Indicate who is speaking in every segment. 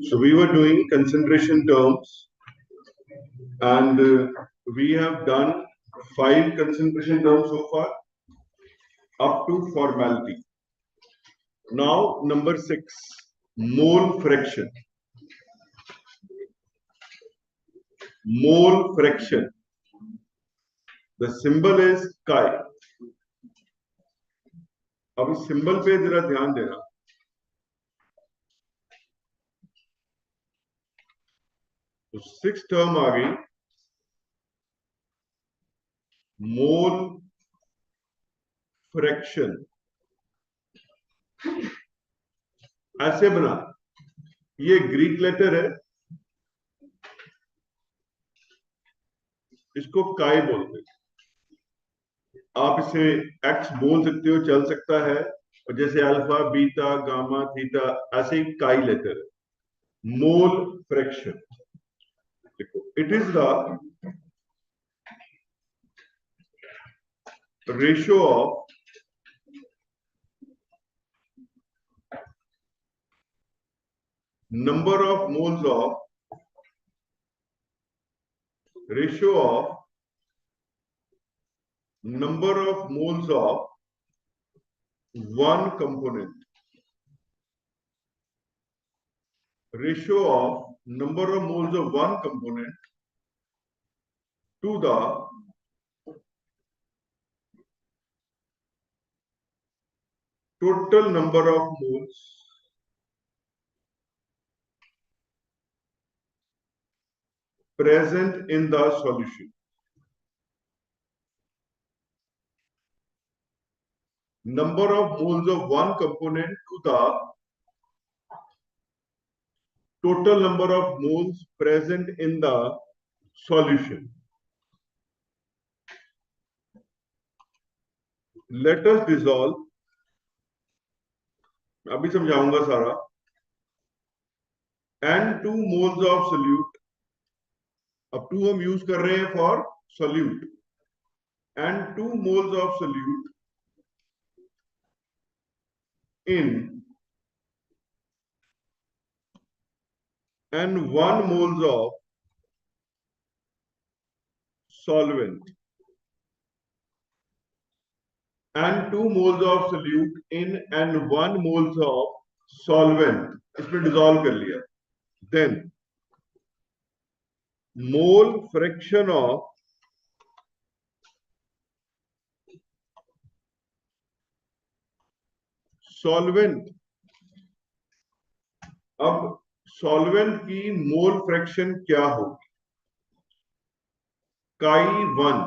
Speaker 1: So we were doing concentration terms, and we have done 5 concentration terms so far up to formality. Now number 6, mole fraction. Mole fraction. The symbol is chi. अब इस symbol पे जरा ध्यान देना. तो 6 term आ गई, mole fraction. ऐसे बना, ये ग्रीक लेटर है, इसको काय बोलते हैं. आप इसे एक्स बोल सकते हो, चल सकता है, और जैसे अल्फा बीटा गामा थीटा ऐसे ही काई लेटर है. मोल फ्रैक्शन देखो, it is the ratio of number of moles of ratio of number of moles of one component. Ratio of number of moles of one component to the total number of moles present in the solution. Number of moles of one component to the total number of moles present in the solution. Let us dissolve. अभी समझाऊंगा सारा. N2 moles of solute. अब 2 हम use कर रहे हैं for solute. And 2 moles of solute in and 1 moles of solvent. And 2 moles of solute in and 1 moles of solvent. इसमें dissolve कर लिया. Then mole fraction of solvent. अब solvent की मोल फ्रैक्शन क्या होगी? काई 1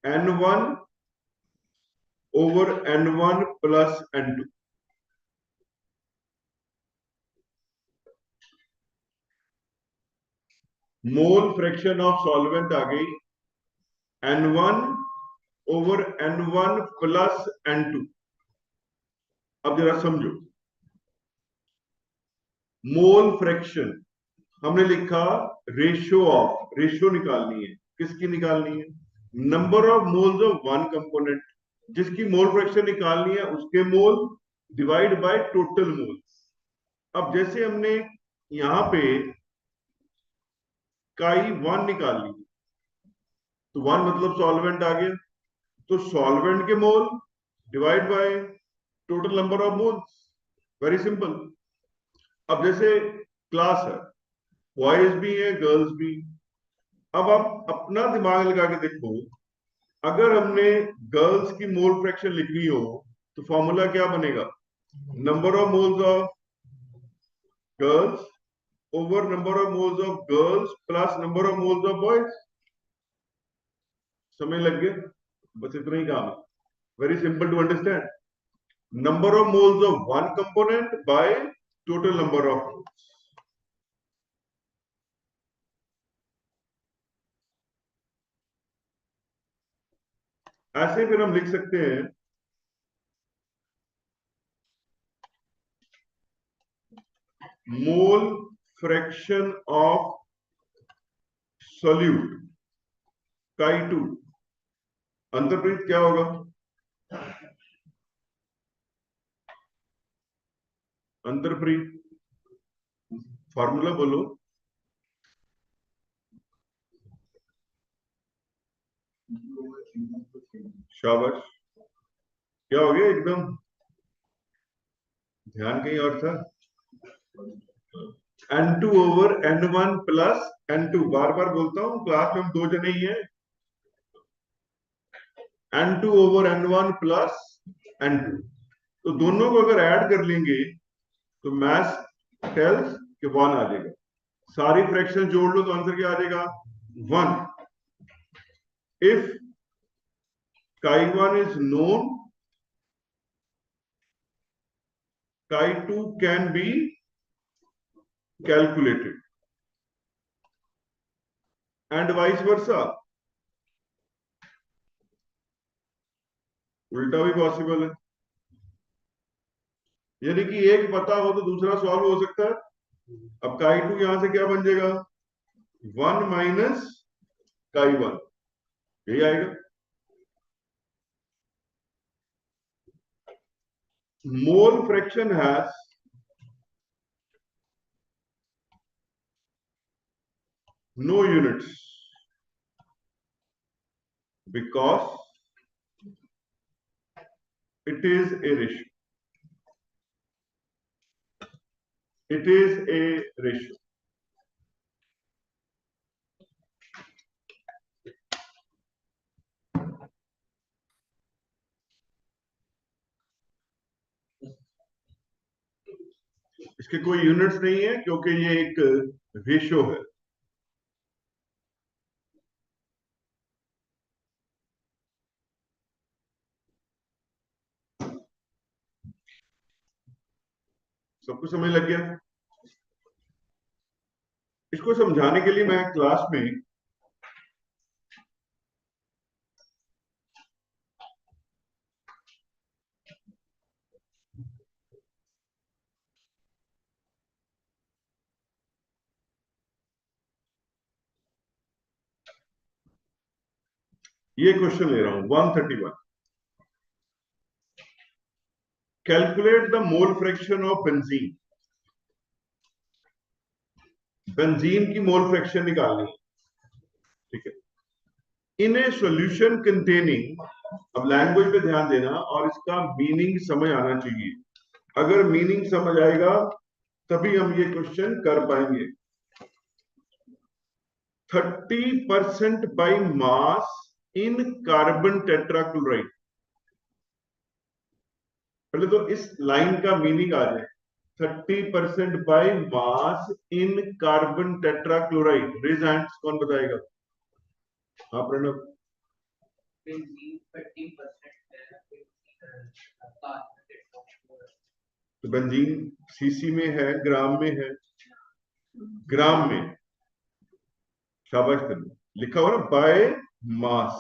Speaker 1: N1 over N1 plus N2. Mole fraction of solvent आ गई N1 over N1 plus N2. अब जरा समझो, मोल फ्रैक्शन हमने लिखा रेशियो ऑफ, रेशियो निकालनी है. किसकी निकालनी है? Number of moles of one component. जिसकी मोल फ्रैक्शन निकालनी है उसके मोल डिवाइड बाय टोटल मोल्स. अब जैसे हमने यहां पे काई 1 निकाल ली, तो 1 मतलब सॉल्वेंट आ गया, तो सॉल्वेंट के मोल divide by total number of moles. Very simple. अब जैसे क्लास है, बॉयज भी है गर्ल्स भी. अब आप अपना दिमाग लगा के देखो, अगर हमने गर्ल्स की मोल फ्रैक्शन लिखनी हो तो फॉर्मूला क्या बनेगा? Number of moles of girls over number of moles of girls plus number of moles of boys. समय लग गया, बस इतना ही काम है. Very simple to understand. Number of moles of one component by total number of moles. ऐसे फिर हम लिख सकते हैं मोल फ्रैक्शन ऑफ सोल्यूट काई 2. अंतर्प्रीत क्या होगा? अंतर्प्रीत फॉर्मूला बोलो। शाबाश, क्या हो गया एकदम ध्यान कहीं और था। n2 over n1 plus n2, बार बार बोलता हूं क्लास में हम दो जने ही हैं। n2 over n1 plus n2, तो दोनों को अगर ऐड कर लेंगे तो मैथ्स टेल्स के 1 आ जाएगा। सारी फ्रैक्शन जोड़ लो तो आंसर क्या आ जाएगा 1। If chi1 is known, chi2 can be calculated and vice versa, उल्टा भी पॉसिबल है। यानी कि एक पता हो तो दूसरा सॉल्व हो सकता है। अब chi2 यहां से क्या बन जाएगा 1 माइनस chi1, यही आएगा। Mole fraction has no units because it is a ratio. It is a ratio. इसके कोई यूनिट्स नहीं है क्योंकि ये एक रेशियो है। सब कुछ समझ लग गया। इसको समझाने के लिए मैं क्लास में ये क्वेश्चन ले रहा हूं 131। Calculate the mole fraction of benzene. Benzene की मोल फ्रैक्शन निकालनी है, ठीक है। इन ए सॉल्यूशन कंटेनिंग, अब लैंग्वेज पे ध्यान देना और इसका मीनिंग समझ आना चाहिए। अगर मीनिंग समझ आएगा तभी हम ये क्वेश्चन कर पाएंगे। 30% by mass in carbon tetrachloride. पहले तो इस लाइन का मीनिंग आ जाए। 30% by mass in carbon tetrachloride, raise hands, कौन बताएगा? हाँ प्रणव। तो बेंजीन सीसी में है, ग्राम में है? ग्राम में। शाबाश करना, लिखा हुआ ना बाय मास,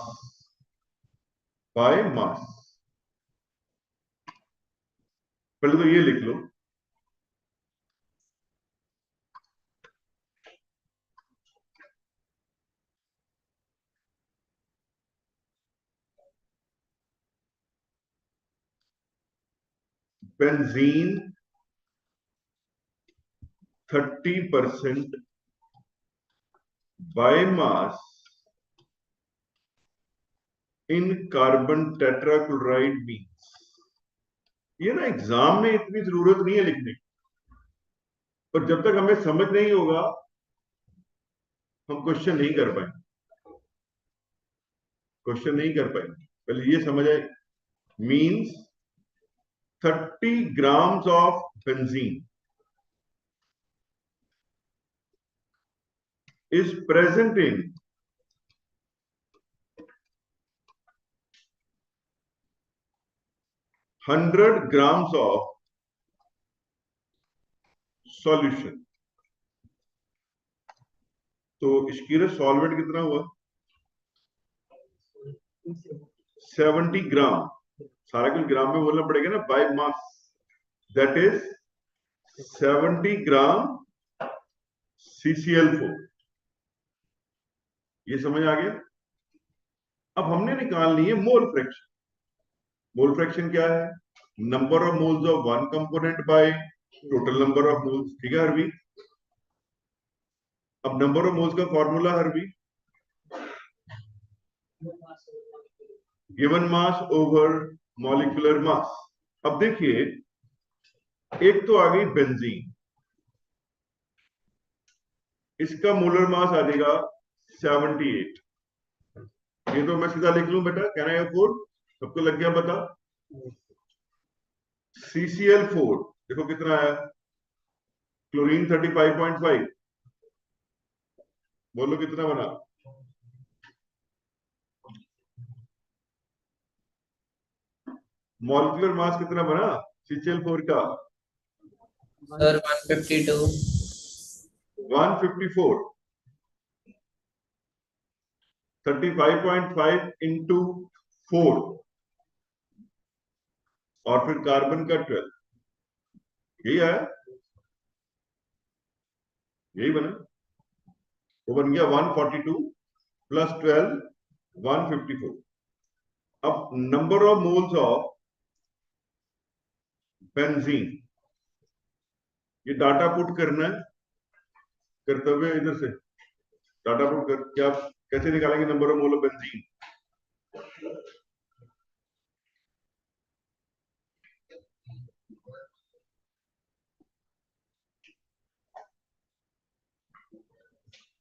Speaker 1: बाय मास। पहले तो ये लिख लो, benzene 30% by mass in carbon tetrachloride means. ये ना एग्जाम में इतनी जरूरत नहीं है लिखने की, पर जब तक हमें समझ नहीं होगा हम क्वेश्चन नहीं कर पाएंगे, क्वेश्चन नहीं कर पाएंगे। पहले ये समझ आए, means 30 grams of benzene is present in 100 grams of solution। तो इसकी सॉल्वेंट कितना हुआ 70 ग्राम। सारा कुछ ग्राम में बोलना पड़ेगा ना, by mass, that is 70 gram CCl4। ये समझ आ गया। अब हमने निकालनी है मोल फ्रैक्शन। मोल फ्रैक्शन क्या है? Number of moles of one component by total number of moles, ठीक है अरवी। अब नंबर ऑफ मोल्स का फॉर्मूला हर भी given mass over molecular mass. अब देखिए, एक तो आ गई बेंजीन, इसका मोलर मास आ जाएगा 78। ये तो मैं सीधा लिख लूं बेटा, कहना है 4, सबको लग गया पता। CCl4 देखो कितना है, क्लोरीन 35.5, बोलो कितना बना। मॉलिक्यूलर मास कितना बना CCl4 का?
Speaker 2: सर 152।
Speaker 1: 154। 35.5 इंटू 4, और फिर कार्बन का 12, यही आया, यही बना। वो बन गया 142 प्लस 12 154। अब number of moles of benzene, ये डाटा पुट करना है, करते हुए इधर से डाटा पुट कर, क्या कैसे निकालेंगे number of mole of benzene?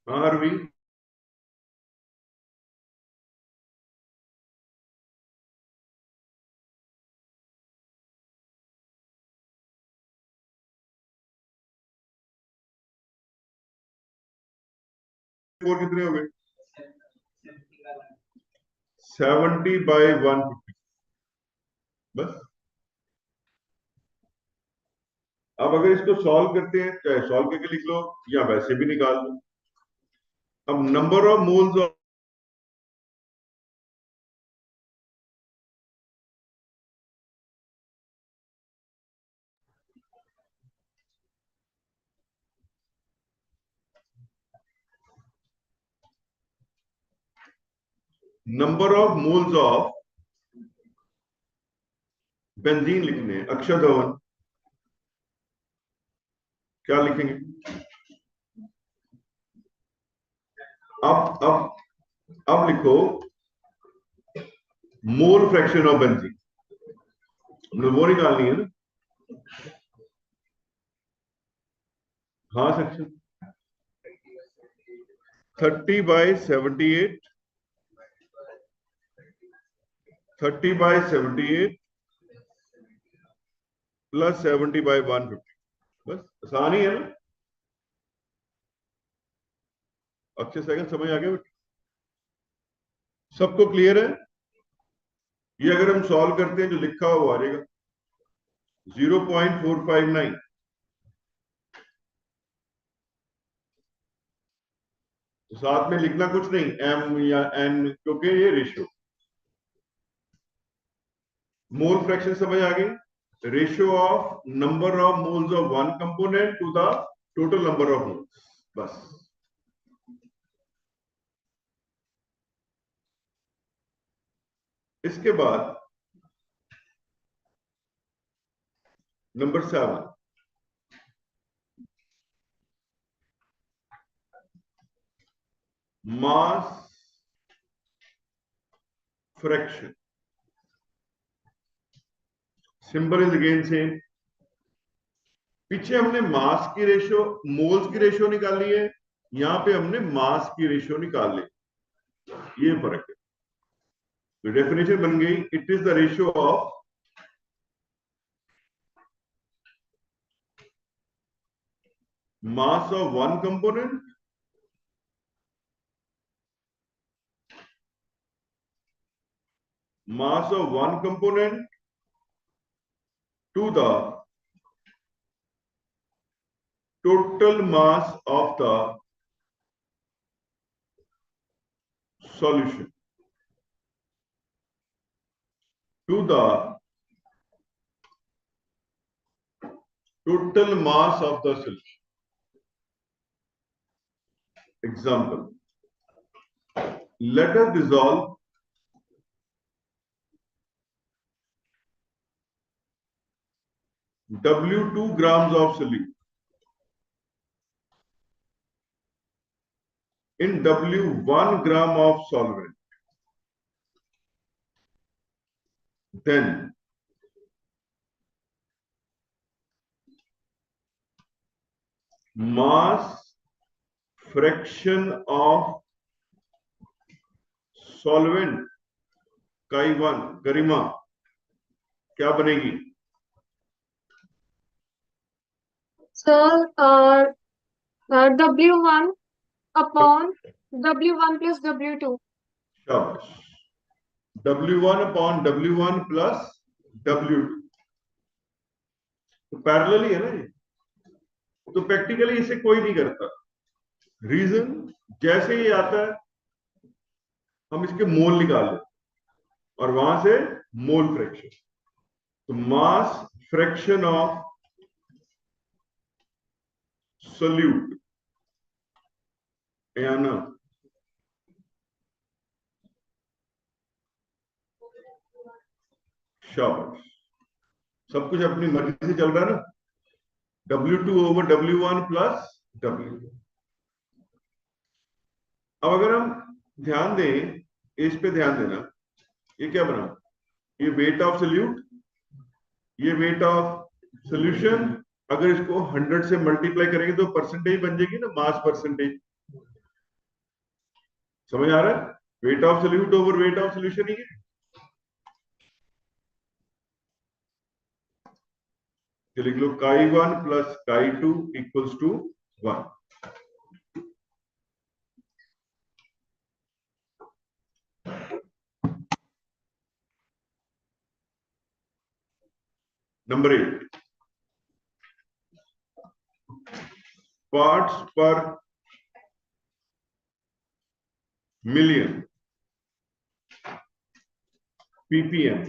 Speaker 1: हाँ अरवी, फोर कितने हो गए? 70/150, बस। अब अगर इसको सॉल्व करते हैं, चाहे सॉल्व करके लिख लो या वैसे भी निकाल लो। अब number of moles of number of moles of benzene लिखने हैं। अक्षय धवन, क्या लिखेंगे? अब लिखो मोल फ्रैक्शन ऑफ बेंजीन, मतलब वो निकालनी है ना। हाँ सेक्शन 30/78, 30/78 प्लस 70/150, बस आसान ही है ना। अच्छे सेकंड समझ आ गया? सबको क्लियर है? ये अगर हम सॉल्व करते हैं जो लिखा हुआ वो आ जाएगा 0.459। तो साथ में लिखना कुछ नहीं, एम या एन, क्योंकि ये रेशियो। मोल फ्रैक्शन समझ आ गई, ratio of number of moles of one component to the total number of moles, बस। इसके बाद number 7, mass fraction. Symbol is again same. पीछे हमने मास की रेशियो, मोल्स की रेशियो निकाली है, यहां पे हमने मास की रेशियो निकाल ली, ये फर्क है। तो डेफिनेशन बन गई, it is the ratio of mass of one component to the total mass of the solution, to the total mass of the solution. Example, let us dissolve W 2 grams of solute in W 1 gram of solvent, then mass fraction of solvent काई 1 गरिमा क्या बनेगी?
Speaker 3: Sir, W1 upon W1 plus W2.
Speaker 1: शाबाश, W1 upon W1 plus W2, तो parallel ही है ना ये, तो practically इसे कोई नहीं करता। रीजन, जैसे ये आता है हम इसके मोल निकाल लेते और वहां से मोल फ्रैक्शन, तो मास फ्रैक्शन ऑफ सोल्यूट या ना, शाबाश, सब कुछ अपनी मर्जी से चल रहा है ना। W2 over W1 plus W। अब अगर हम ध्यान दें, इस पे ध्यान देना, ये क्या बना, ये वेट ऑफ सोल्यूट, ये वेट ऑफ सोल्यूशन। अगर इसको 100 से मल्टीप्लाई करेंगे तो परसेंटेज बन जाएगी ना, मास परसेंटेज। समझ आ रहा है? Weight of solute over weight of solution ही है। तो लिख लो chi1 plus chi2 equals to 1। Number 8, parts per million ppm।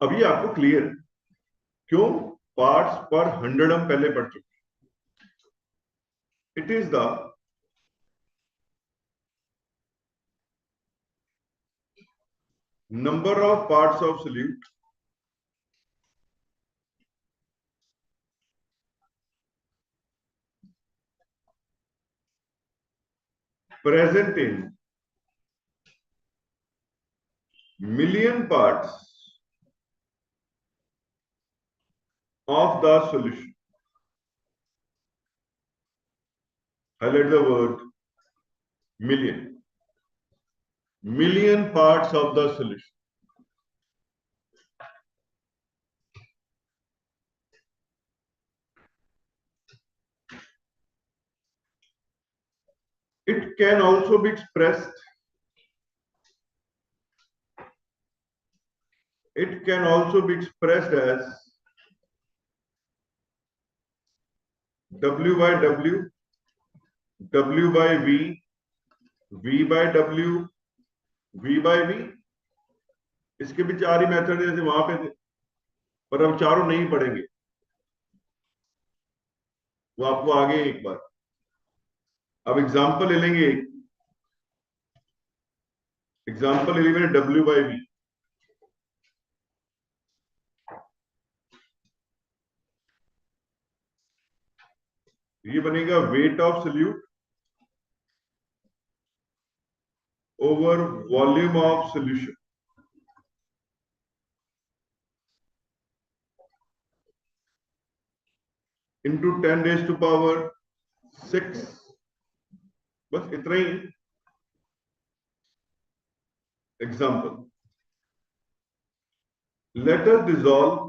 Speaker 1: अभी आपको क्लियर है क्यों? पार्ट्स पर 100 हम पहले पढ़ चुके। It is the number of parts of solute present in million parts of the solution. Highlight the word million. Million parts of the solution. It can also be expressed. It can also be expressed as W by W, W by V, V by W, V by V। इसके भी 4 ही method जैसे वहां पे थे, पर हम चारों नहीं पढ़ेंगे, वो आपको आगे एक बार। अब एग्जांपल ले लेंगे, एग्जांपल ले ली मैंने W by V। ये बनेगा weight of solute over volume of solution into 10 raise to power 6। बस इतना ही। Example, let us dissolve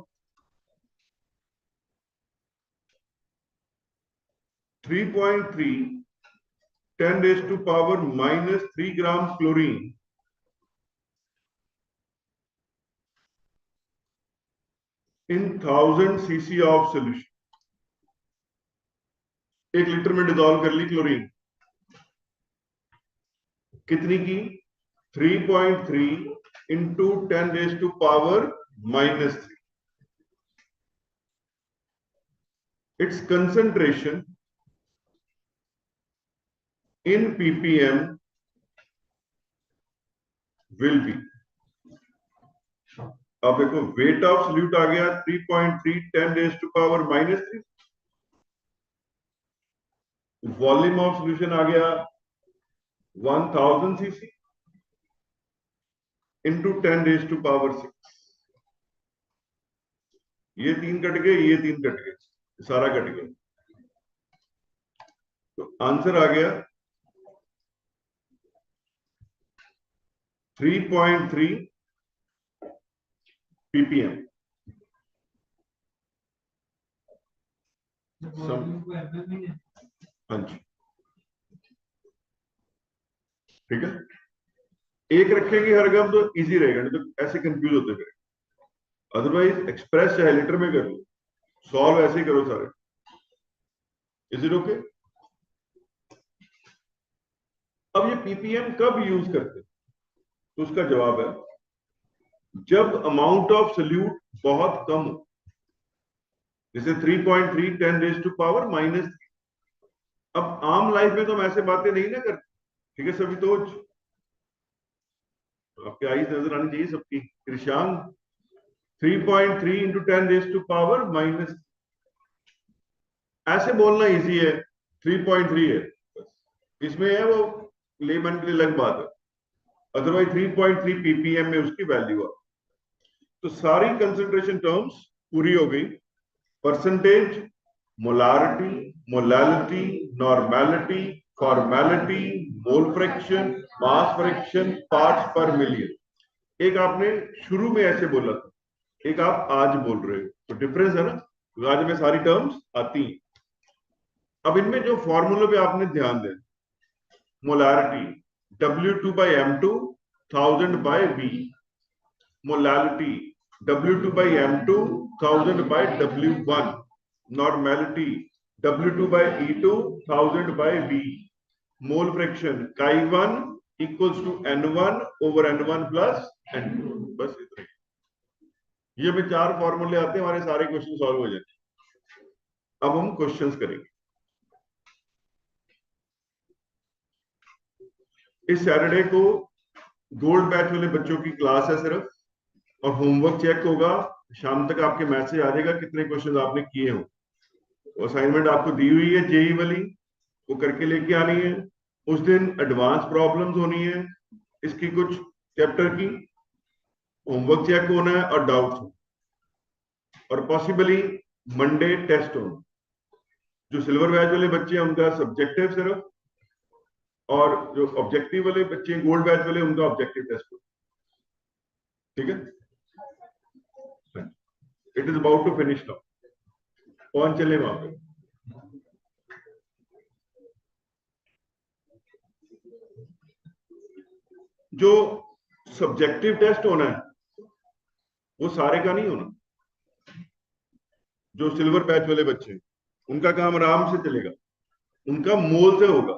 Speaker 1: 3.3 10 raised to power minus 3 grams chlorine in 1000 cc of solution। 1 litre में डिसॉल्व कर ली क्लोरीन, कितनी की? 3.3 into 10 raise to power minus 3। Its concentration in ppm will be, अब देखो वेट ऑफ सोल्यूट आ गया 3.3 10 raise to power minus 3, volume of solution आ गया 1000 सीसी इंटू 10⁻⁶। ये 3 कट गए, ये 3 कट गए, सारा कट गया। तो आंसर आ गया 3.3 ppm। हाँ जी, ठीक है। एक रखेंगे हर गम तो इजी रहेगा, नहीं तो ऐसे कंफ्यूज होते फिर। अदरवाइज एक्सप्रेस चाहे लीटर में कर लो, सॉल्व ऐसे ही करो सारे। Is it okay? अब ये पीपीएम कब यूज करते हैं? तो उसका जवाब है जब अमाउंट ऑफ सोल्यूट बहुत कम हो, जैसे 3.3 10⁻⁻⁻3। अब आम लाइफ में तो हम ऐसे बातें नहीं ना करते, ठीक है सभी? तो आपकी आईज नजर आनी चाहिए सबकी। कृषांग 3.3 इंटू 10⁻⁻⁻, ऐसे बोलना इजी है, 3.3 है बस। इसमें है वो लेमन के लिए अलग बात है, अदरवाइज 3.3 पीपीएम में उसकी वैल्यू है। तो सारी कंसंट्रेशन टर्म्स पूरी हो गई। Percentage, molarity, molality, normality, formality, mole fraction, mass fraction, parts per million. एक आपने शुरू में ऐसे बोला था, एक आप आज बोल रहे हो, तो डिफरेंस है ना। तो आज में सारी टर्म्स आती हैं। अब इनमें जो फॉर्मूले पे आपने ध्यान दें, molarity W2/M2 1000/V, molality W2/M2 1000/W1, normality W2/E2 1000/V, mole fraction chi1 equals to N1 over N1 plus N2। बस इतना ही। ये में 4 फॉर्मूले आते हैं, हमारे सारे क्वेश्चन सॉल्व हो जाते हैं। अब हम क्वेश्चंस करेंगे। इस सैटरडे को गोल्ड बैच वाले बच्चों की क्लास है सिर्फ, और होमवर्क चेक होगा। शाम तक आपके मैसेज आ जाएगा कितने क्वेश्चन आपने किए हो। असाइनमेंट आपको दी हुई है जेई वाली, वो करके लेके आनी है। उस दिन एडवांस प्रॉब्लम्स होनी है इसकी, कुछ चैप्टर की होमवर्क चेक होना है और डाउट्स, और पॉसिबली मंडे टेस्ट होना। जो सिल्वर बैच वाले बच्चे हैं उनका सब्जेक्टिव सिर्फ, और जो ऑब्जेक्टिव वाले बच्चे हैं गोल्ड बैच वाले, उनका ऑब्जेक्टिव टेस्ट हो। ठीक है, it is about to finish now. कौन चले वहां पे? जो सब्जेक्टिव टेस्ट होना है वो सारे का नहीं होना। जो सिल्वर बैच वाले बच्चे हैं उनका काम आराम से चलेगा, उनका मोल से होगा।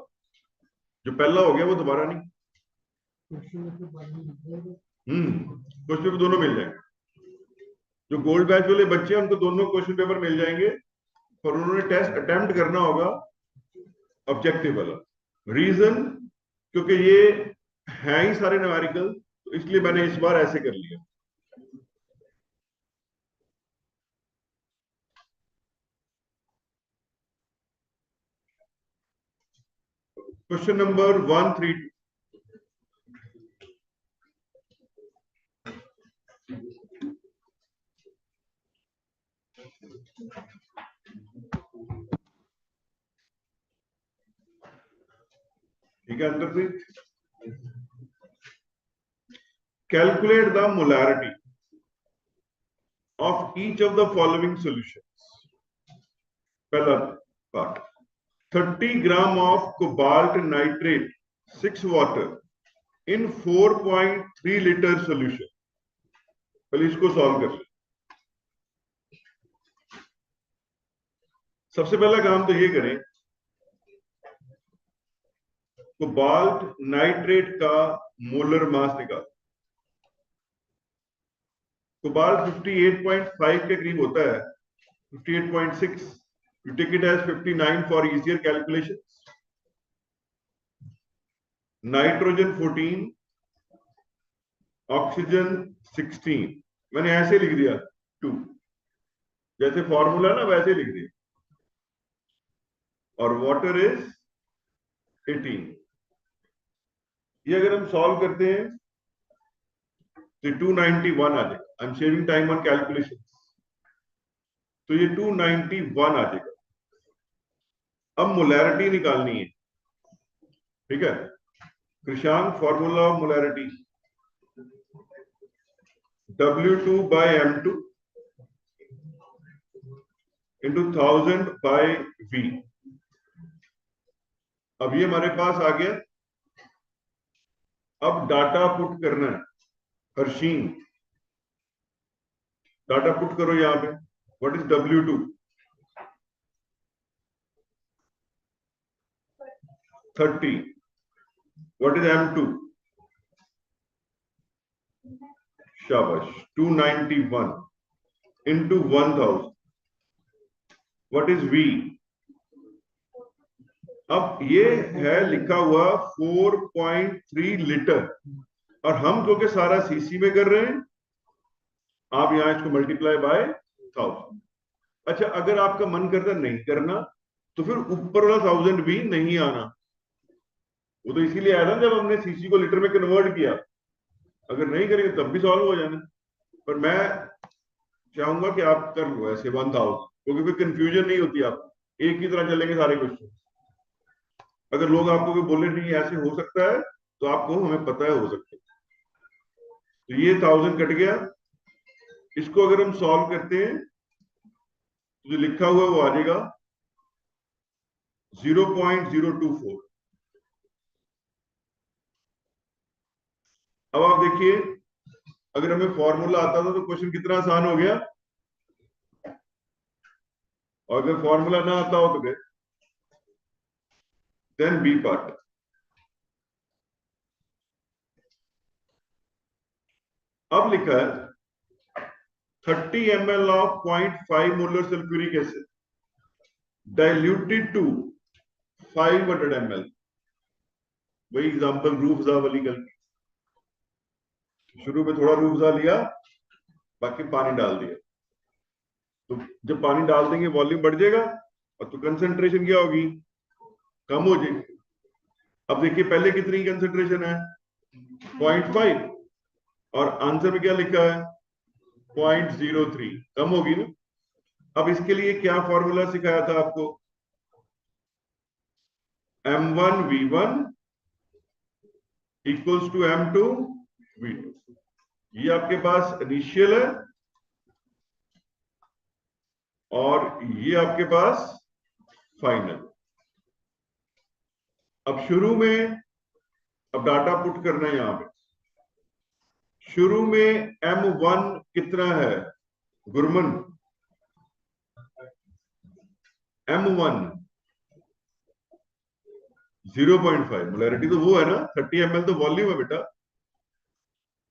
Speaker 1: जो पहला हो गया वो दोबारा नहीं। क्वेश्चन पेपर दोनों मिल जाएंगे। जो गोल्ड बैच वाले बच्चे हैं उनको दोनों क्वेश्चन पेपर मिल जाएंगे, और उन्होंने टेस्ट अटेम्प्ट करना होगा ऑब्जेक्टिव वाला। रीजन, क्योंकि ये है ही सारे न्यूमेरिकल, तो इसलिए मैंने इस बार ऐसे कर लिया। Question number 132। ठीक है, अंदर से calculate the molarity of each of the following solutions. पहला part, 30 gram of cobalt nitrate 6 water in 4.3 litre solution. पहले इसको सॉल्व कर ले। सबसे पहला काम तो ये करें, कोबाल्ट नाइट्रेट का मोलर मास निकाल। कोबाल्ट 58.5 के करीब होता है, 58.6। You take it as 59 for easier calculations. Nitrogen 14, oxygen 16। मैंने ऐसे लिख दिया 2, जैसे फॉर्मूला ना वैसे लिख दिया। और वाटर इज 18। ये अगर हम सॉल्व करते हैं तो 291 आ जाएगा। I am saving time on calculation. तो ये 291 आ जाएगा। अब मोलैरिटी निकालनी है, ठीक है। Krishank, formula of molarity W2 by M2 into 1000 by V। अब ये हमारे पास आ गया। अब डाटा पुट करना है। हर्षीन, डाटा पुट करो यहां पे। What is W2? 30। What is M2? शाबाश, 291 into 1000। What is V? अब ये है लिखा हुआ 4.3 लीटर, और हम क्योंकि सारा सीसी में कर रहे हैं, आप यहां इसको मल्टीप्लाई बाय 1000। अच्छा, अगर आपका मन करता नहीं करना तो फिर ऊपर वाला 1000 भी नहीं आना। वो तो इसीलिए आया ना जब हमने सीसी को लीटर में कन्वर्ट किया। अगर नहीं करेंगे तब भी सॉल्व हो जाना। पर मैं चाहूंगा कि आप कर लो ऐसे 1000, क्योंकि फिर कंफ्यूजन नहीं होती। आप एक ही तरह चलेंगे सारे क्वेश्चन। अगर लोग आपको कोई बोले नहीं ऐसे हो सकता है, तो आपको हमें पता है हो सकता है। तो ये 1000 कट गया। इसको अगर हम सॉल्व करते हैं तो जो लिखा हुआ है वो आ जाएगा 0.024। अब आप देखिए, अगर हमें फॉर्मूला आता था तो क्वेश्चन कितना आसान हो गया, और अगर फॉर्मूला ना आता हो तो देन बी पार्ट। अब लिखा है 30 ml of 0.5 molar sulphuric acid diluted to 500 ml। वही एग्जांपल रूफजा वाली कल की। शुरू में थोड़ा रूफजा लिया, बाकी पानी डाल दिया। तो जब पानी डाल देंगे वॉल्यूम बढ़ जाएगा, और तो कंसंट्रेशन क्या होगी, कम हो जाएगी। अब देखिए पहले कितनी कंसंट्रेशन है, 0.5, और आंसर में क्या लिखा है 0.03, कम होगी ना। अब इसके लिए क्या फॉर्मूला सिखाया था आपको, M1V1 इक्वल्स टू M2V2। ये आपके पास इनिशियल है, और ये आपके पास फाइनल। अब शुरू में, अब डाटा पुट करना है यहां पे। शुरू में M1 कितना है गुरमन, M1 0.5। मोलैरिटी तो वो है ना, 30 ml तो वॉल्यूम है बेटा।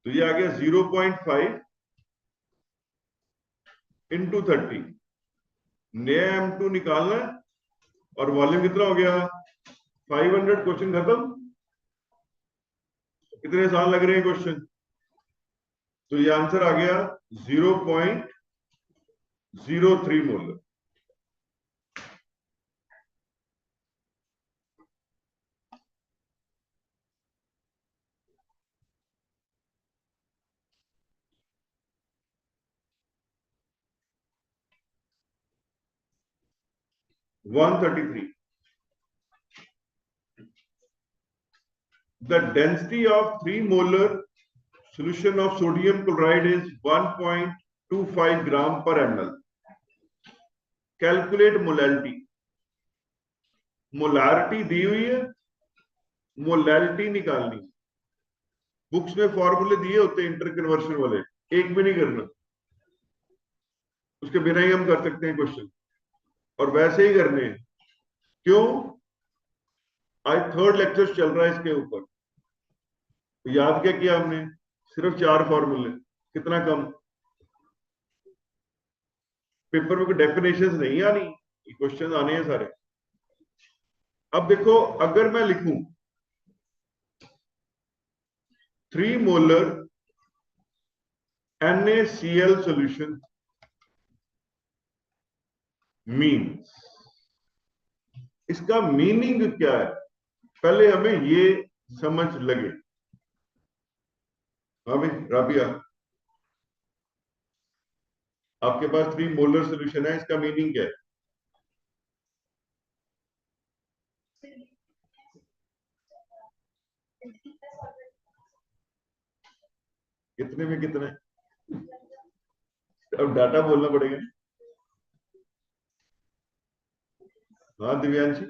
Speaker 1: तो ये आ गया 0.5 इंटू 30। नया M2 निकालना है, और वॉल्यूम कितना हो गया 500। क्वेश्चन खत्म। कितने साल लग रहे हैं क्वेश्चन। तो ये आंसर आ गया 0.03 molar. One 133। The density of 3 molar solution of sodium chloride is 1.25 gram per ml. Calculate molality। Molarity दी हुई है, मोलैलिटी निकालनी। बुक्स में फॉर्मूले दिए होते हैं इंटर कन्वर्शन वाले, एक भी नहीं करना, उसके बिना ही हम कर सकते हैं क्वेश्चन, और वैसे ही करने हैं। क्यों, आज थर्ड लेक्चर चल रहा है इसके ऊपर। याद क्या किया हमने, सिर्फ 4 फॉर्मूले, कितना कम। पेपर में कोई डेफिनेशंस नहीं आनी, क्वेश्चन आने हैं सारे। अब देखो, अगर मैं लिखूं 3 मोलर NaCl solution means इसका मीनिंग क्या है, पहले हमें ये समझ लगे। हाँ भाई राबिया, आपके पास 3 मोलर सोल्यूशन है, इसका मीनिंग क्या है? कितने में कितने? अब डाटा बोलना पड़ेगा। हाँ Divyanshi,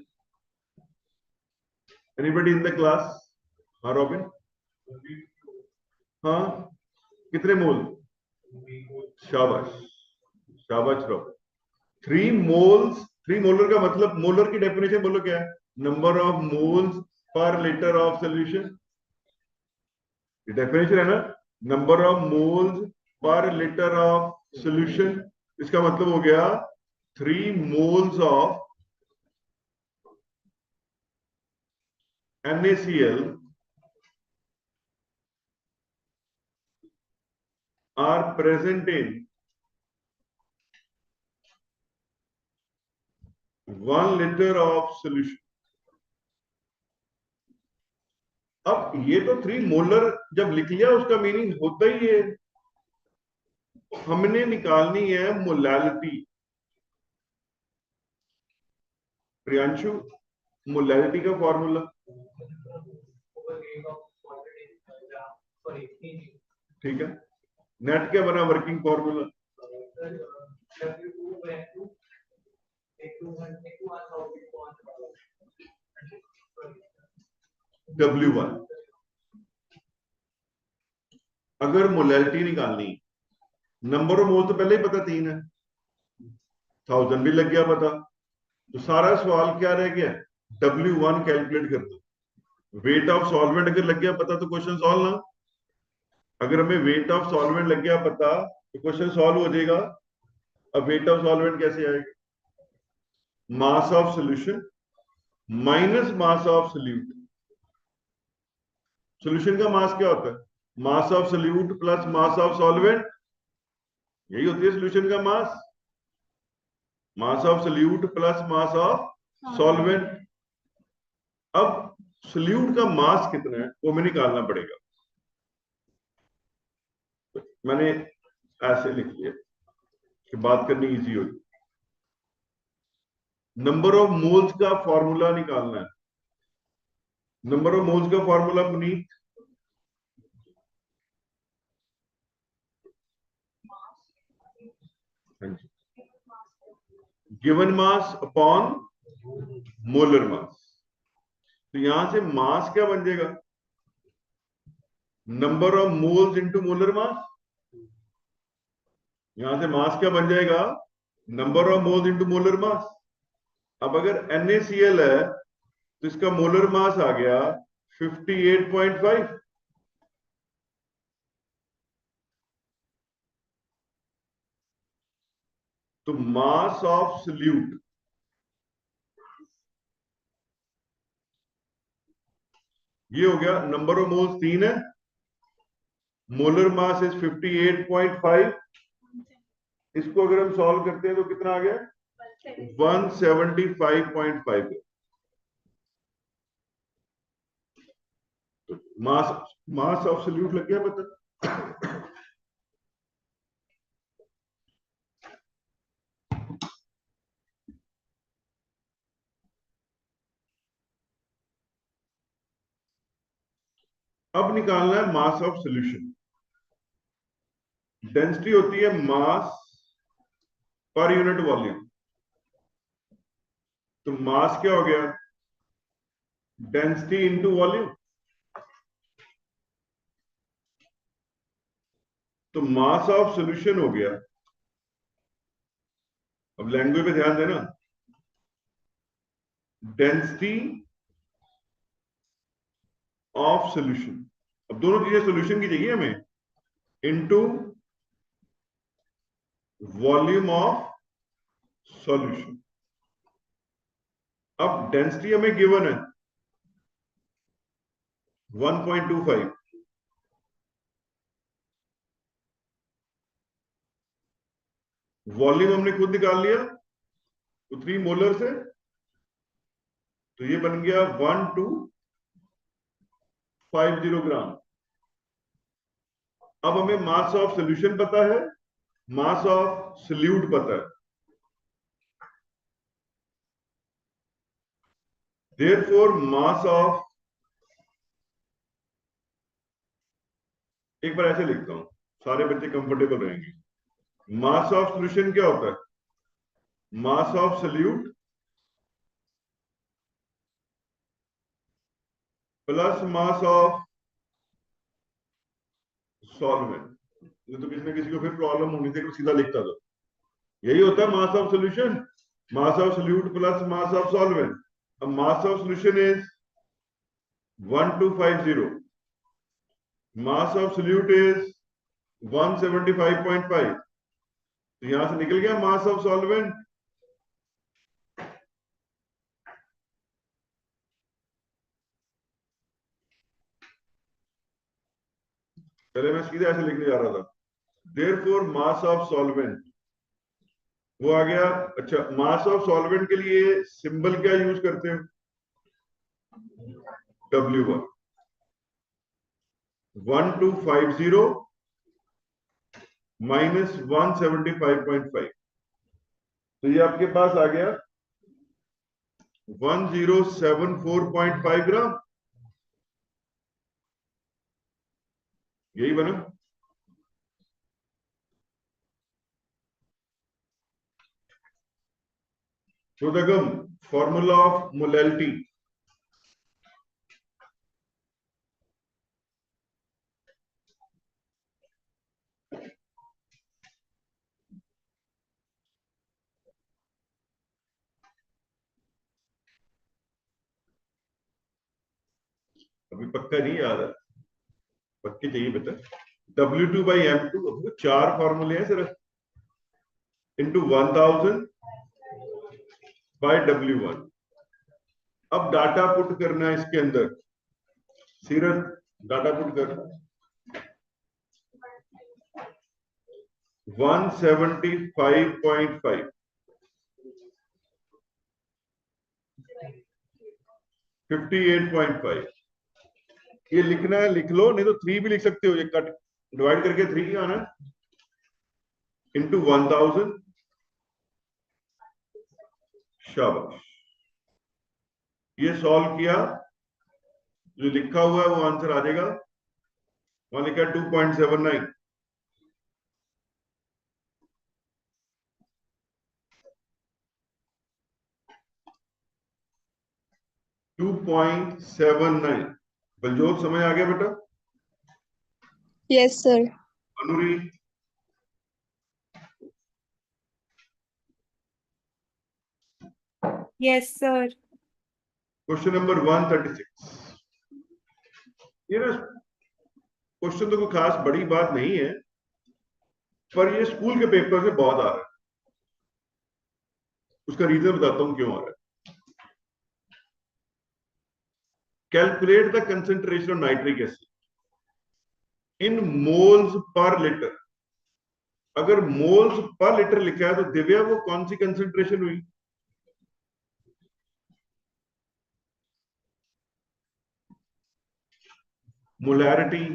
Speaker 1: anybody in the class? हाँ रॉबिन, हाँ कितने मोल? शाबाश, शाबाश रॉबिन। 3 मोल्स, 3 मोलर का मतलब, मोलर की डेफिनेशन बोलो क्या है? Number of moles per litre of solution. Definition है ना, number of moles per litre of solution. इसका मतलब हो गया 3 moles of NaCl are present in 1 liter of solution। अब ये तो 3 मोलर जब लिख लिया, उसका मीनिंग होता ही है, हमने निकालनी है मोलैलिटी। प्रियांशु, मोलैलिटी का फॉर्मूला ठीक है, नेट क्या बना वर्किंग फॉर्मूला? W1। अगर मोलैलिटी निकालनी, नंबर ऑफ मोल तो पहले ही पता 3 है, 1000 भी लग गया पता, तो सारा सवाल क्या रह गया? W1 कैलकुलेट कर दो। वेट ऑफ सॉल्वेंट अगर लग गया पता तो क्वेश्चन सॉल्व ना। अगर हमें वेट ऑफ सॉल्वेंट लग गया पता तो क्वेश्चन सॉल्व हो जाएगा। अब वेट ऑफ सॉल्वेंट कैसे आएगा? Mass of solution minus mass of solute. Solution का मास क्या होता है? Mass of solute plus mass of solvent, यही होती है सॉल्यूशन का mass. Mass of solute plus mass of solvent. अब सोल्यूट का मास कितना है वो हमें निकालना पड़ेगा। मैंने ऐसे लिख लिया कि बात करनी इजी होगी। नंबर ऑफ मोल्स का फॉर्मूला निकालना है। नंबर ऑफ मोल्स का formula Puneet, given mass upon molar mass. तो यहां से मास क्या बन जाएगा? Number of moles into molar mass. यहां से मास क्या बन जाएगा? Number of moles into molar mass. अब अगर NaCl है तो इसका मोलर मास आ गया 58.5। तो मास ऑफ सोल्यूट, ये हो गया, नंबर ऑफ मोल्स 3 है, मोलर मास इज 58.5। इसको अगर हम सॉल्व करते हैं तो कितना आ गया? 175.5। तो मास मास ऑफ सोल्यूट लग गया पता। अब निकालना है मास ऑफ सॉल्यूशन। डेंसिटी होती है मास पर यूनिट वॉल्यूम। तो मास क्या हो गया? Density into volume. तो मास ऑफ सॉल्यूशन हो गया, अब लैंग्वेज पे ध्यान देना, डेंसिटी ऑफ सॉल्यूशन। अब दोनों चीजें सॉल्यूशन की चाहिए हमें, इनटू वॉल्यूम ऑफ सॉल्यूशन। अब डेंसिटी हमें गिवन है 1.25, वॉल्यूम हमने खुद निकाल लिया तो 3 मोलर से तो ये बन गया 1250 ग्राम। अब हमें मास ऑफ सोल्यूशन पता है, मास ऑफ सोल्यूट पता है। देयरफॉर मास ऑफ, एक बार ऐसे लिखता हूं, सारे बच्चे कंफर्टेबल रहेंगे। मास ऑफ सोल्यूशन क्या होता है? Mass of solute plus mass of solvent. ये तो किसी न किसी को फिर प्रॉब्लम होनी थी, सीधा लिखता था। यही होता है mass of solution, mass of solute plus mass of solvent. अब mass of solution is 1250, mass of solute is 175.5। तो यहां से निकल गया मास ऑफ सॉल्वेंट। पहले मैं सीधे ऐसे लिखने जा रहा था, देयरफॉर मास ऑफ सॉल्वेंट वो आ गया। अच्छा, मास ऑफ सॉल्वेंट के लिए सिंबल क्या यूज करते हैं? W1। 1250 माइनस 175.5, तो ये आपके पास आ गया 1074.5 ग्राम। यही बना। So the formula of molality, अभी पक्का नहीं याद है, पक्के चाहिए बेटा। W2/M2, अब 4 फॉर्मूले हैं सिर्फ, इंटू 1000/W1। अब डाटा पुट करना है इसके अंदर, सीरत डाटा पुट करना। 175.5, 58.5, ये लिखना है, लिख लो, नहीं तो 3 भी लिख सकते हो। ये कट डिवाइड करके 3 ही आना है, इंटू 1000। शाबाश, ये सॉल्व किया, जो लिखा हुआ है वो आंसर आ जाएगा। वहां लिखा है 2.79। 2.79। बलजोत समझ आ गया बेटा?
Speaker 4: Yes, sir.
Speaker 1: अनुरी,
Speaker 4: Yes, sir.
Speaker 1: Question number 136। ये ना क्वेश्चन तो कोई खास बड़ी बात नहीं है, पर ये स्कूल के पेपर से बहुत आ रहा है। उसका रीजन बताता हूं क्यों आ रहा है। Calculate the concentration of nitric acid in moles per litre. अगर मोल्स पर लीटर लिखा है तो दिव्या वो कौन सी कंसेंट्रेशन हुई? Molarity.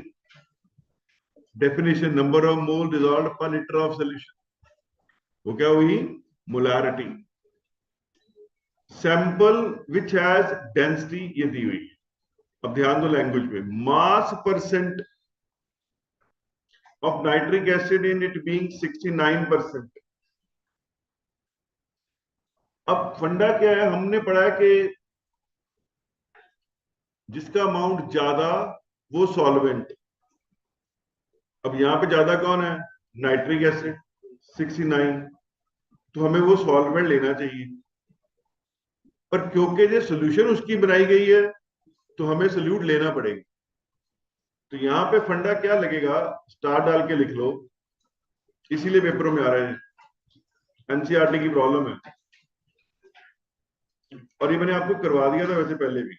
Speaker 1: Definition, number of mole dissolved पर लीटर ऑफ सॉल्यूशन, वो क्या हुई? Molarity. Sample which has density, ये दी हुई। अब ध्यान दो लैंग्वेज पे, मास percent of nitric acid in it being 69%। अब फंडा क्या है, हमने पढ़ा है कि जिसका अमाउंट ज्यादा वो सॉल्वेंट। अब यहां पे ज्यादा कौन है? नाइट्रिक एसिड 69, तो हमें वो सॉल्वेंट लेना चाहिए। पर क्योंकि ये सोल्यूशन उसकी बनाई गई है तो हमें सोल्यूट लेना पड़ेगा। तो यहां पे फंडा क्या लगेगा, स्टार डाल के लिख लो, इसीलिए पेपरों में आ रहा है, एनसीईआरटी की प्रॉब्लम है। और ये मैंने आपको करवा दिया था वैसे पहले भी।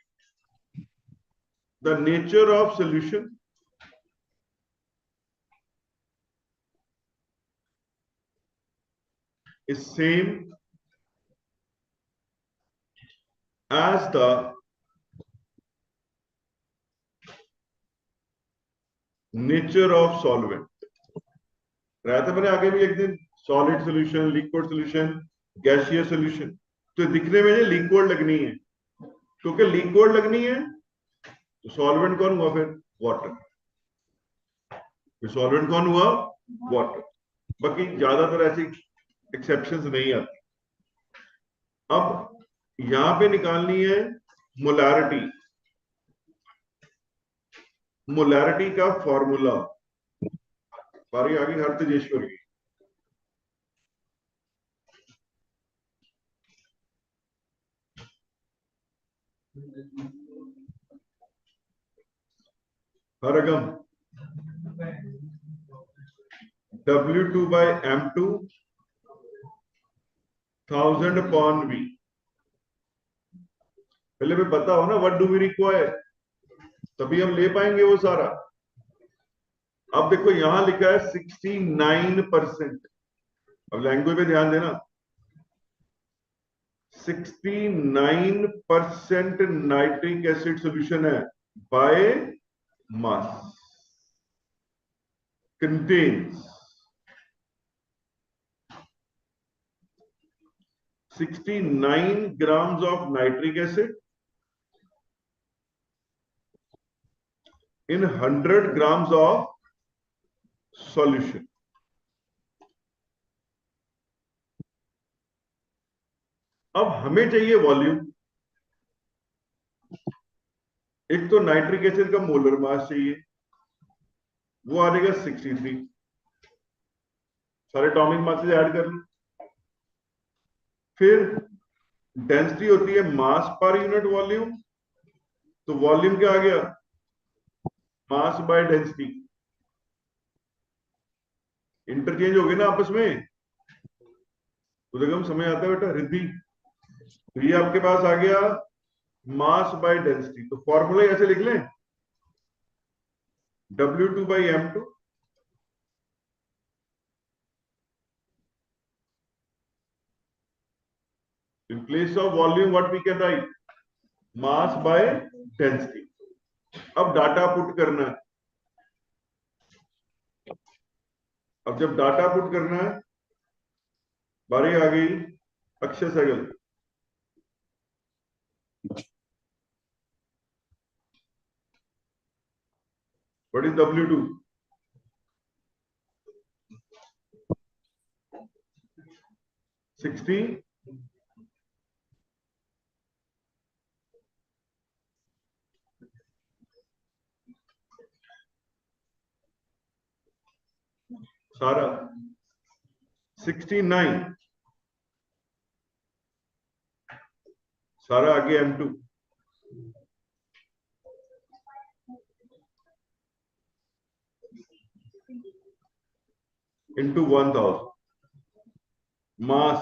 Speaker 1: The nature of solution is same as the nature of solvent. रहा था मैंने आगे भी एक दिन, solid solution, liquid solution, gaseous solution. तो दिखने में लिक्विड लगनी है, क्योंकि लिक्विड लगनी है तो सॉल्वेंट कौन हुआ फिर? वाटर। सॉल्वेंट कौन हुआ? वाटर। बाकी ज्यादातर ऐसी एक्सेप्शंस नहीं आती। अब यहां पे निकालनी है मोलैरिटी। मोलैरिटी का फॉर्मूला, बारी आगे हर तेजेश्वर की। हर अगम W2 by M2 1000 upon V। पहले भी पता हो ना, व्हाट डू वी रिक्वायर, तभी हम ले पाएंगे वो सारा। अब देखो यहां लिखा है 69%। अब लैंग्वेज पे ध्यान देना, 69% नाइट्रिक एसिड सॉल्यूशन है by mass, contains 69 grams of nitric acid in 100 grams of solution। अब हमें चाहिए वॉल्यूम। एक तो नाइट्रिक एसिड का मोलर मास चाहिए, वो आ जाएगा 63। सारे एटॉमिक मासेस ऐड कर लो। फिर डेंसिटी होती है मास पर यूनिट वॉल्यूम, तो वॉल्यूम क्या आ गया? Mass by density. इंटरचेंज हो गए ना आपस में, तो देखो समझ आता है बेटा रिद्धि। तो ये आपके पास आ गया मास बाय डेंसिटी। तो फॉर्मूला ऐसे लिख लें, W2 by M2 in place of volume what we can write? Mass by density। अब डाटा पुट करना है। अब जब डाटा पुट करना है, बारी आ गई Akshay Sehgal. What is W2? 60 सारा 69 सारा आगे M2 into 1000 mass।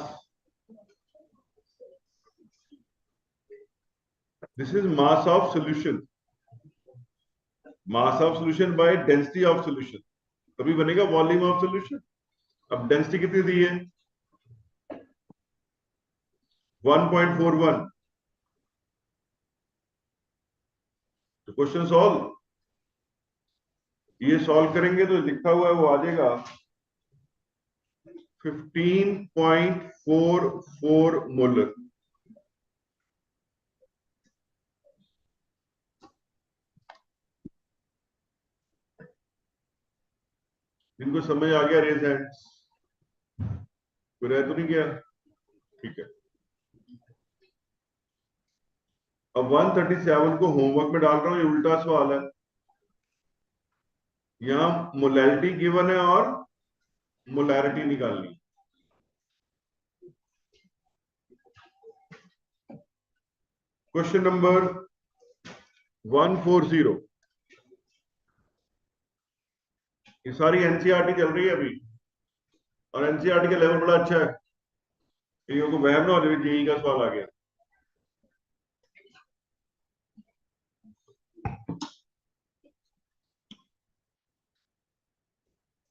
Speaker 1: This is mass of solution, mass of solution by density of solution, तभी बनेगा वॉल्यूम ऑफ सॉल्यूशन। अब डेंसिटी कितनी दी है? 1.41। तो क्वेश्चन सॉल्व, ये सॉल्व करेंगे तो लिखा हुआ है वो आ जाएगा 15.44 मोलर। इनको समझ आ गया? Raise hands. कोई रह तो नहीं गया? ठीक है। अब 137 को होमवर्क में डाल रहा हूं, ये उल्टा सवाल है। यहां मोलैरिटी गिवन है और मोलैरिटी निकालनी। Question number 140। ये सारी एनसीईआरटी चल रही है अभी, और एनसीईआरटी का लेवल बड़ा अच्छा है। कईयों को वहम ना हो जाए जेईई का सवाल आ गया।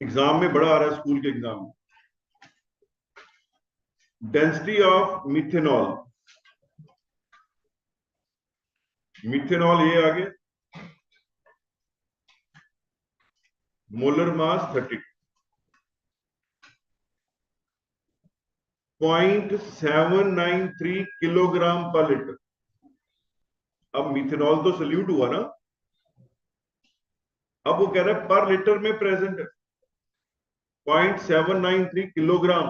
Speaker 1: एग्जाम में बड़ा आ रहा है, स्कूल के एग्जाम में। डेंसिटी ऑफ मिथेनॉल मिथेनॉल ये आ गया, मोलर मास 30, 0.793 किलोग्राम पर लीटर। अब मिथेनॉल तो सल्यूट हुआ ना, अब वो कह रहा है पर लीटर में प्रेजेंट है 0.793 किलोग्राम।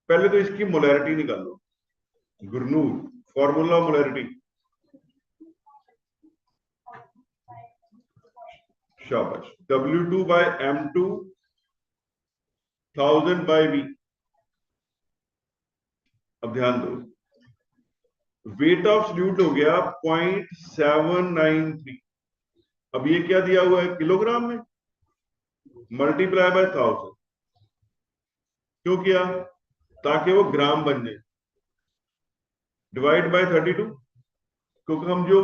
Speaker 1: पहले तो इसकी मोलैरिटी निकालो, गुरनूर, फॉर्मूला मोलैरिटी, शाबाश, W2 by M2 1000 by V। अब ध्यान दो, वेट ऑफ सल्यूट हो गया 0.793। अब ये क्या दिया हुआ है किलोग्राम में, मल्टीप्लाई बाय 1000। क्यों किया, ताकि वो ग्राम बन जाए, डिवाइड बाय 32, क्योंकि हम जो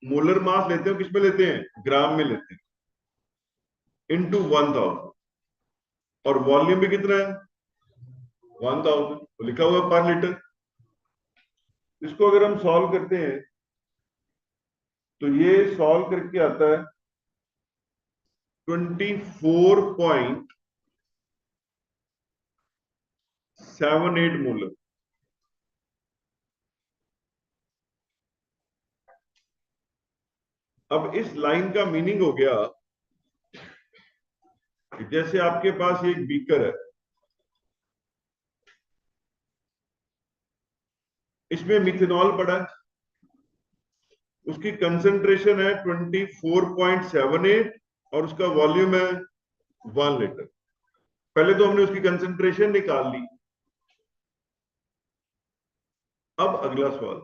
Speaker 1: मोलर मास लेते हैं किस में लेते हैं, ग्राम में लेते हैं, इनटू 1000। और वॉल्यूम भी कितना है 1000, तो लिखा हुआ पर लीटर। इसको अगर हम सॉल्व करते हैं तो ये सॉल्व करके आता है 24.78 मोलर। अब इस लाइन का मीनिंग हो गया कि जैसे आपके पास एक बीकर है, इसमें मिथेनॉल पड़ा है, उसकी कंसंट्रेशन है 24.78 और उसका वॉल्यूम है 1 लीटर। पहले तो हमने उसकी कंसंट्रेशन निकाल ली। अब अगला सवाल,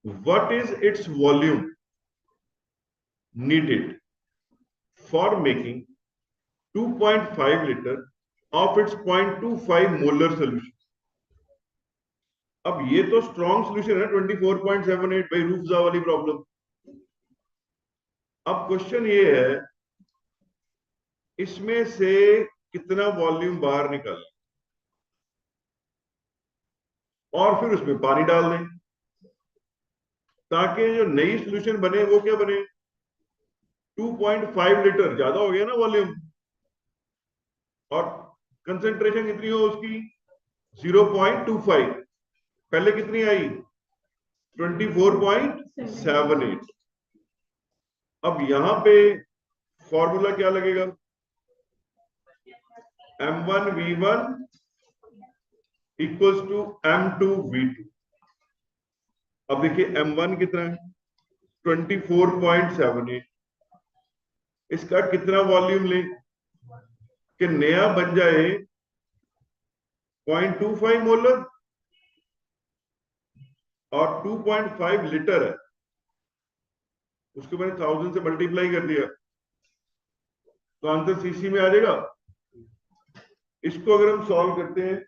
Speaker 1: what is its volume needed for making 2.5 liter of its 0.25 molar solution। अब ये तो स्ट्रॉन्ग सॉल्यूशन है 24.78, भाई रूफजा वाली प्रॉब्लम। अब क्वेश्चन ये है इसमें से कितना वॉल्यूम बाहर निकालें और फिर उसमें पानी डाल दें, ताकि जो नई सॉल्यूशन बने वो क्या बने, 2.5 लीटर। ज्यादा हो गया ना वॉल्यूम, और कंसेंट्रेशन कितनी हो उसकी 0.25, पहले कितनी आई 24.78। अब यहां पे फॉर्मूला क्या लगेगा, M1V1 इक्वल्स टू M2V2। अब देखिए M1 कितना है 24.78, इसका कितना वॉल्यूम ले कि नया बन जाए 0.25 मोलर, और 2.5 लीटर है, उसको मैंने 1000 से मल्टीप्लाई कर दिया तो आंसर सीसी में आ जाएगा। इसको अगर हम सॉल्व करते हैं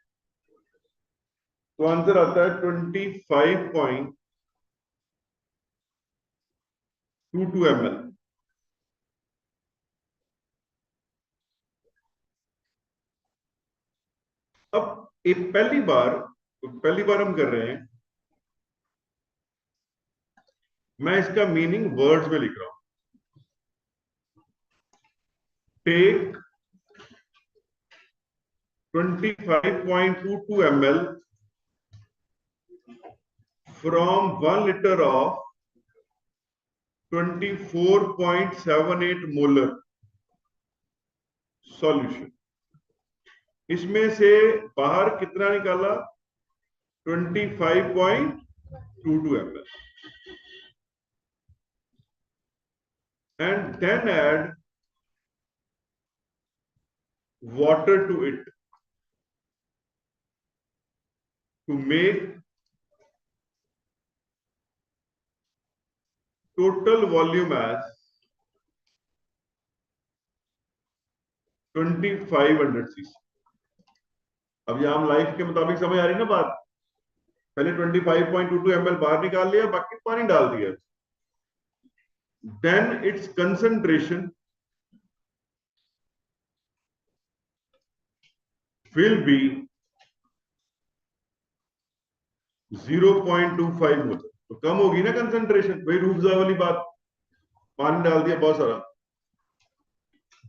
Speaker 1: तो आंसर आता है 25.22 ml। अब एक पहली बार हम कर रहे हैं, मैं इसका मीनिंग वर्ड्स में लिख रहा हूं। Take 25.22 ml from 1 liter of 24.78 molar solution. इसमें से बाहर कितना निकाला 25.22 ml, and then add water to it to make total volume as 2500 cc। अब ये आम लाइफ के मुताबिक समझ आ रही ना बात, पहले 25.22 ml बाहर निकाल लिया, बाकी पानी डाल दिया, then its concentration will be 0.25 मोल, तो कम होगी ना कंसंट्रेशन। वही रूफजा वाली बात, पानी डाल दिया बहुत सारा,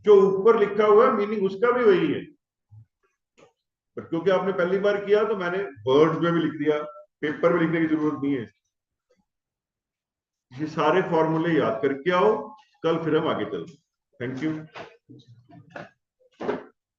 Speaker 1: जो ऊपर लिखा हुआ है मीनिंग उसका भी वही है, पर क्योंकि आपने पहली बार किया तो मैंने वर्ड्स में भी लिख दिया, पेपर में लिखने की जरूरत नहीं है। ये सारे फॉर्मूले याद करके आओ, कल फिर हम आगे चलते। Thank you.